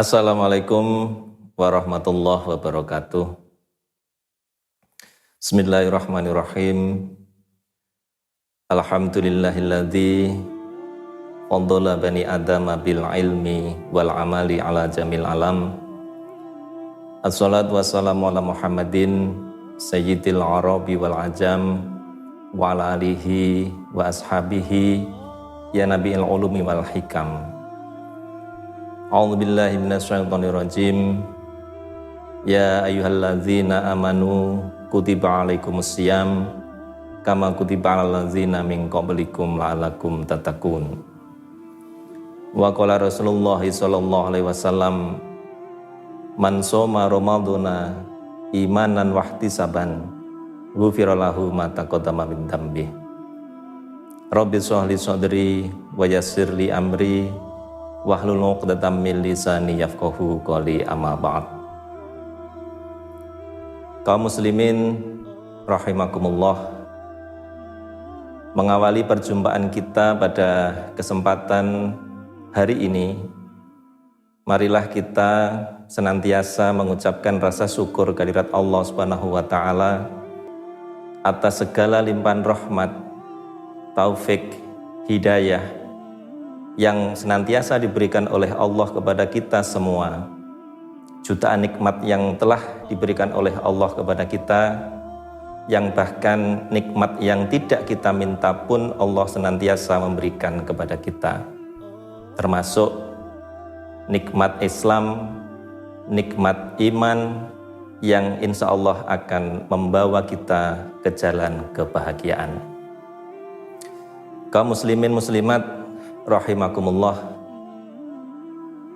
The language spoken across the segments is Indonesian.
Assalamualaikum warahmatullahi wabarakatuh. Bismillahirrahmanirrahim. Alhamdulillahilladzi faddala bani adama bil ilmi wal amali ala jamil alam. Assalatu wassalamu ala Muhammadin sayyidil arabi wal ajam wa ala alihi wa ashabihi ya nabiil ulumi wal hikam. A'udzubillahi minasyaitonirrajim. Ya ayyuhalladzina amanu kutiba alaikumussyam kama kutiba alal ladzina min qablikum la'allakum tattaqun. Wa qala Rasulullah sallallahu alaihi wasallam, man shoma ramadhana imanan wa ihtisaban ghufira lahu ma taqaddama min dhanbi. Rabbi shrah li sadri wa yassir li amri wahlul 'uqdatam min lisani yafqahu qawli, amma ba'd. Kaum muslimin rahimakumullah, mengawali perjumpaan kita pada kesempatan hari ini, marilah kita senantiasa mengucapkan rasa syukur kehadirat Allah Subhanahu wa taala atas segala limpahan rahmat, taufik, hidayah yang senantiasa diberikan oleh Allah kepada kita semua. Jutaan nikmat yang telah diberikan oleh Allah kepada kita, yang bahkan nikmat yang tidak kita minta pun Allah senantiasa memberikan kepada kita, termasuk nikmat Islam, nikmat iman yang insya Allah akan membawa kita ke jalan kebahagiaan. Kaum muslimin muslimat rahimakumullah,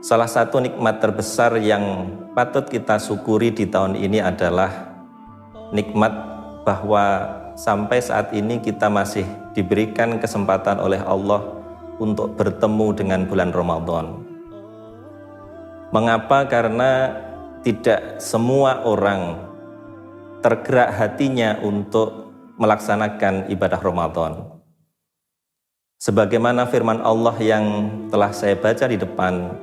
salah satu nikmat terbesar yang patut kita syukuri di tahun ini adalah nikmat bahwa sampai saat ini kita masih diberikan kesempatan oleh Allah untuk bertemu dengan bulan Ramadan. Mengapa? Karena tidak semua orang tergerak hatinya untuk melaksanakan ibadah Ramadan. Sebagaimana firman Allah yang telah saya baca di depan,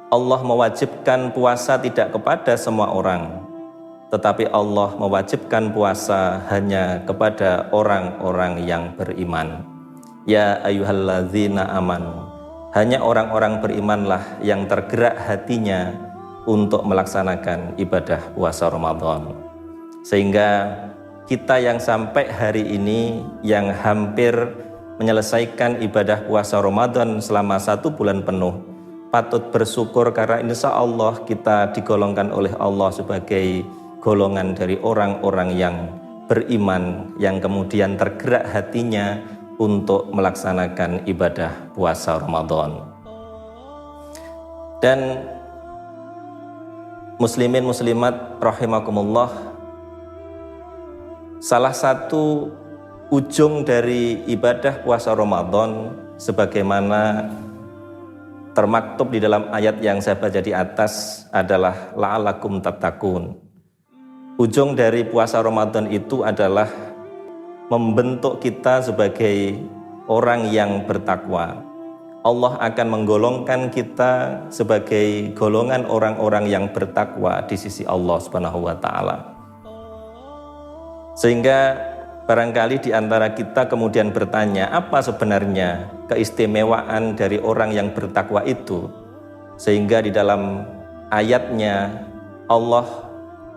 Allah mewajibkan puasa tidak kepada semua orang, tetapi Allah mewajibkan puasa hanya kepada orang-orang yang beriman. Ya ayyuhalladzina amanu, hanya orang-orang berimanlah yang tergerak hatinya untuk melaksanakan ibadah puasa Ramadan. Sehingga kita yang sampai hari ini yang hampir menyelesaikan ibadah puasa Ramadan selama 1 bulan penuh, patut bersyukur karena insya Allah kita digolongkan oleh Allah sebagai golongan dari orang-orang yang beriman, yang kemudian tergerak hatinya untuk melaksanakan ibadah puasa Ramadan. Dan muslimin muslimat rahimakumullah, salah satu ujung dari ibadah puasa Ramadan sebagaimana termaktub di dalam ayat yang saya baca di atas adalah la'allakum tattaqun. Ujung dari puasa Ramadan itu adalah membentuk kita sebagai orang yang bertakwa. Allah akan menggolongkan kita sebagai golongan orang-orang yang bertakwa di sisi Allah Subhanahu wa taala. Sehingga barangkali di antara kita kemudian bertanya, apa sebenarnya keistimewaan dari orang yang bertakwa itu? Sehingga di dalam ayatnya Allah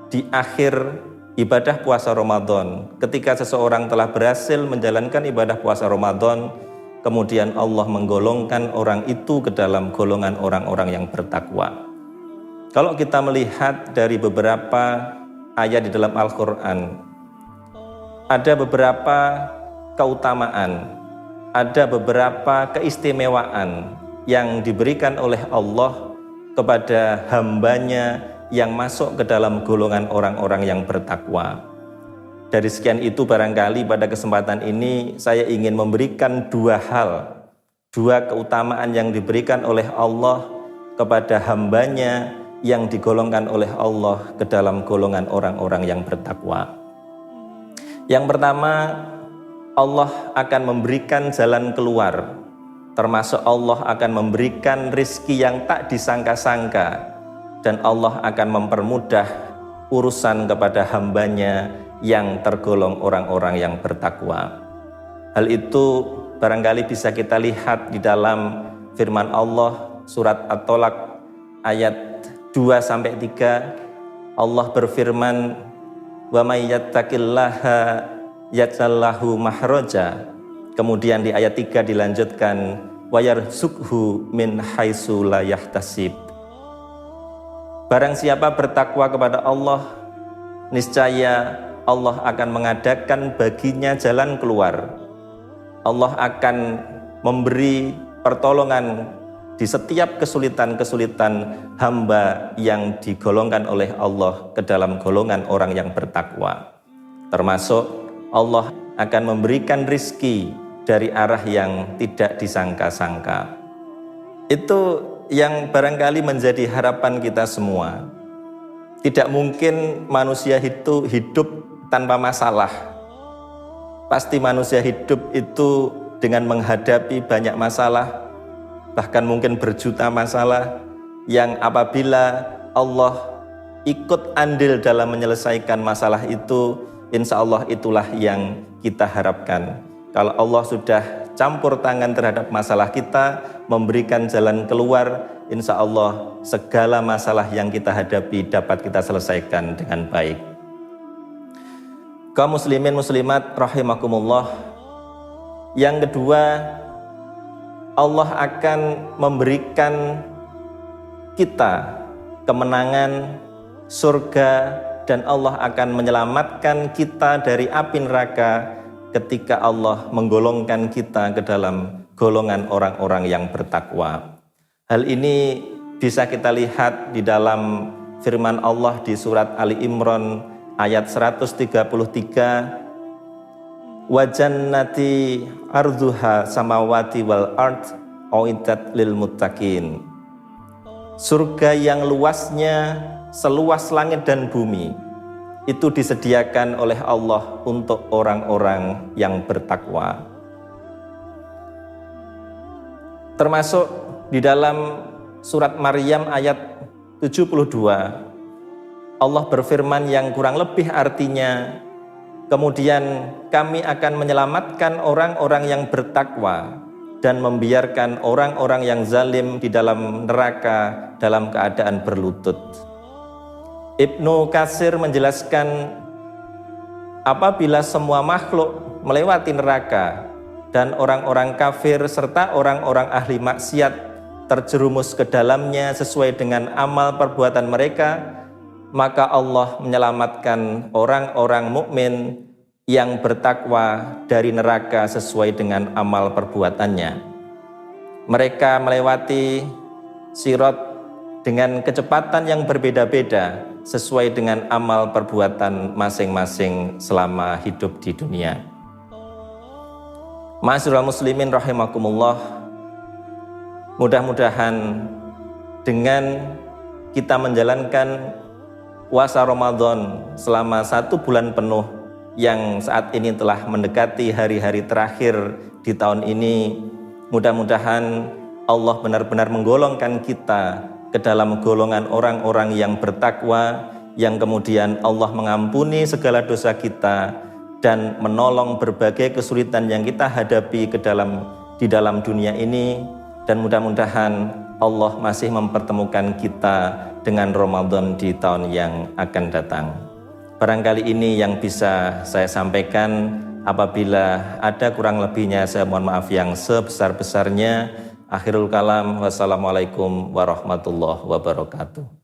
di akhir ibadah puasa Ramadan, ketika seseorang telah berhasil menjalankan ibadah puasa Ramadan, kemudian Allah menggolongkan orang itu ke dalam golongan orang-orang yang bertakwa. Kalau kita melihat dari beberapa ayat di dalam Al-Quran, ada beberapa keutamaan, ada beberapa keistimewaan yang diberikan oleh Allah kepada hambanya yang masuk ke dalam golongan orang-orang yang bertakwa. Dari sekian itu barangkali pada kesempatan ini saya ingin memberikan 2 hal, 2 keutamaan yang diberikan oleh Allah kepada hambanya yang digolongkan oleh Allah ke dalam golongan orang-orang yang bertakwa. Yang pertama, Allah akan memberikan jalan keluar termasuk Allah akan memberikan rizki yang tak disangka-sangka, dan Allah akan mempermudah urusan kepada hambanya yang tergolong orang-orang yang bertakwa. Hal itu barangkali bisa kita lihat di dalam firman Allah surat At-Tolaq ayat 2-3. Allah berfirman, "Wa may yattaqillaha yaj'al lahu mahraja." Kemudian di ayat 3 dilanjutkan, "Wa yarzuqhu min haitsu la yahtasib." Barang siapa bertakwa kepada Allah, niscaya Allah akan mengadakan baginya jalan keluar. Allah akan memberi pertolongan di setiap kesulitan-kesulitan hamba yang digolongkan oleh Allah ke dalam golongan orang yang bertakwa. Termasuk Allah akan memberikan rizki dari arah yang tidak disangka-sangka. Itu yang barangkali menjadi harapan kita semua. Tidak mungkin manusia itu hidup tanpa masalah. Pasti manusia hidup itu dengan menghadapi banyak masalah, bahkan mungkin berjuta masalah, yang apabila Allah ikut andil dalam menyelesaikan masalah itu, insya Allah itulah yang kita harapkan. Kalau Allah sudah campur tangan terhadap masalah kita, memberikan jalan keluar, insya Allah segala masalah yang kita hadapi dapat kita selesaikan dengan baik. Kaum muslimin muslimat rahimakumullah. Yang kedua, Allah akan memberikan kita kemenangan, surga, dan Allah akan menyelamatkan kita dari api neraka ketika Allah menggolongkan kita ke dalam golongan orang-orang yang bertakwa. Hal ini bisa kita lihat di dalam firman Allah di surat Ali Imran ayat 133, "Wa jannati arduha samawati wal ard uiddat lil muttaqin." Surga yang luasnya seluas langit dan bumi itu disediakan oleh Allah untuk orang-orang yang bertakwa. Termasuk di dalam surat Maryam ayat 72, Allah berfirman yang kurang lebih artinya, "Kemudian kami akan menyelamatkan orang-orang yang bertakwa dan membiarkan orang-orang yang zalim di dalam neraka dalam keadaan berlutut." Ibnu Katsir menjelaskan, apabila semua makhluk melewati neraka dan orang-orang kafir serta orang-orang ahli maksiat terjerumus ke dalamnya sesuai dengan amal perbuatan mereka, maka Allah menyelamatkan orang-orang mukmin yang bertakwa dari neraka sesuai dengan amal perbuatannya. Mereka melewati sirat dengan kecepatan yang berbeda-beda sesuai dengan amal perbuatan masing-masing selama hidup di dunia. Ma'asyiral muslimin rahimakumullah, mudah-mudahan dengan kita menjalankan puasa Ramadan selama 1 bulan penuh yang saat ini telah mendekati hari-hari terakhir di tahun ini, mudah-mudahan Allah benar-benar menggolongkan kita ke dalam golongan orang-orang yang bertakwa, yang kemudian Allah mengampuni segala dosa kita dan menolong berbagai kesulitan yang kita hadapi di dalam dunia ini, dan mudah-mudahan Allah masih mempertemukan kita dengan Ramadan di tahun yang akan datang. Barangkali ini yang bisa saya sampaikan. Apabila ada kurang lebihnya, saya mohon maaf yang sebesar-besarnya. Akhirul kalam, wassalamualaikum warahmatullahi wabarakatuh.